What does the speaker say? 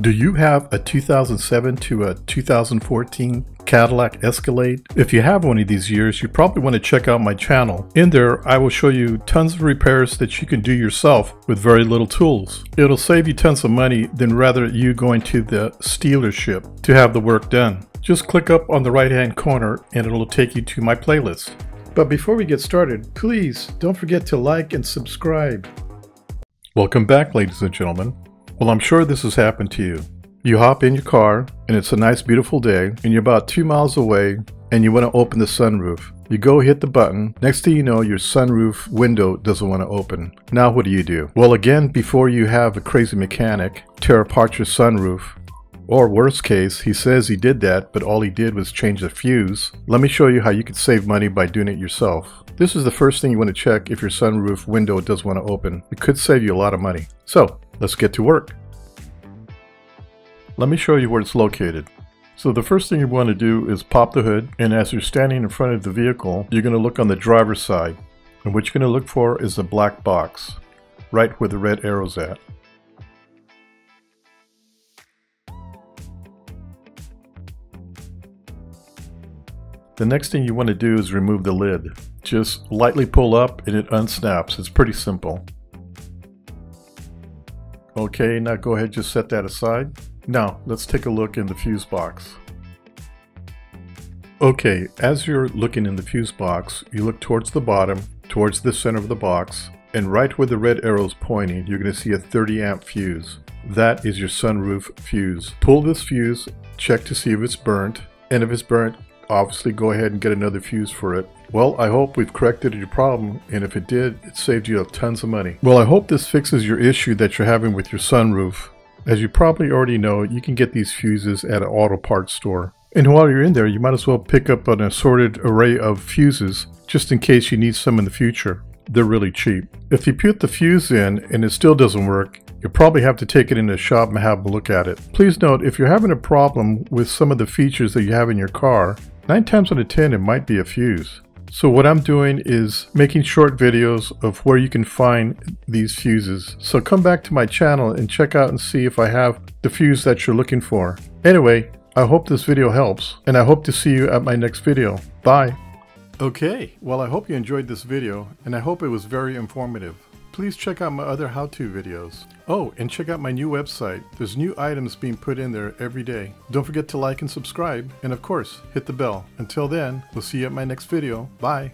Do you have a 2007 to a 2014 Cadillac Escalade? If you have one of these years, you probably want to check out my channel. In there, I will show you tons of repairs that you can do yourself with very little tools. It'll save you tons of money than rather you going to the dealership to have the work done. Just click up on the right hand corner and it'll take you to my playlist. But before we get started, please don't forget to like and subscribe. Welcome back, ladies and gentlemen. Well, I'm sure this has happened to you. You hop in your car and it's a nice beautiful day and you're about 2 miles away and you want to open the sunroof. You go hit the button. Next thing you know, your sunroof window doesn't want to open. Now what do? Well, again, before you have a crazy mechanic tear apart your sunroof, or worst case, he says he did that, but all he did was change the fuse. Let me show you how you can save money by doing it yourself. This is the first thing you want to check if your sunroof window does want to open. It could save you a lot of money. So let's get to work. Let me show you where it's located. So the first thing you want to do is pop the hood, and as you're standing in front of the vehicle, you're going to look on the driver's side. And what you're going to look for is the black box, right where the red arrow's at. The next thing you want to do is remove the lid. Just lightly pull up and it unsnaps. It's pretty simple. Okay, now go ahead, just set that aside. Now let's take a look in the fuse box. Okay, as you're looking in the fuse box, you look towards the bottom, towards the center of the box, and right where the red arrow is pointing, you're going to see a 30 amp fuse. That is your sunroof fuse. Pull this fuse, check to see if it's burnt, and if it's burnt, obviously go ahead and get another fuse for it. Well, I hope we've corrected your problem, and if it did, it saved you tons of money. Well, I hope this fixes your issue that you're having with your sunroof. As you probably already know, you can get these fuses at an auto parts store. And while you're in there, you might as well pick up an assorted array of fuses just in case you need some in the future. They're really cheap. If you put the fuse in and it still doesn't work, you'll probably have to take it in the shop and have a look at it. Please note, if you're having a problem with some of the features that you have in your car, 9 times out of 10 it might be a fuse. So what I'm doing is making short videos of where you can find these fuses. So come back to my channel and check out and see if I have the fuse that you're looking for. Anyway, I hope this video helps, and I hope to see you at my next video. Bye. Okay, well, I hope you enjoyed this video, and I hope it was very informative. Please check out my other how-to videos. Oh, and check out my new website. There's new items being put in there every day. Don't forget to like and subscribe, and of course, hit the bell. Until then, we'll see you at my next video. Bye.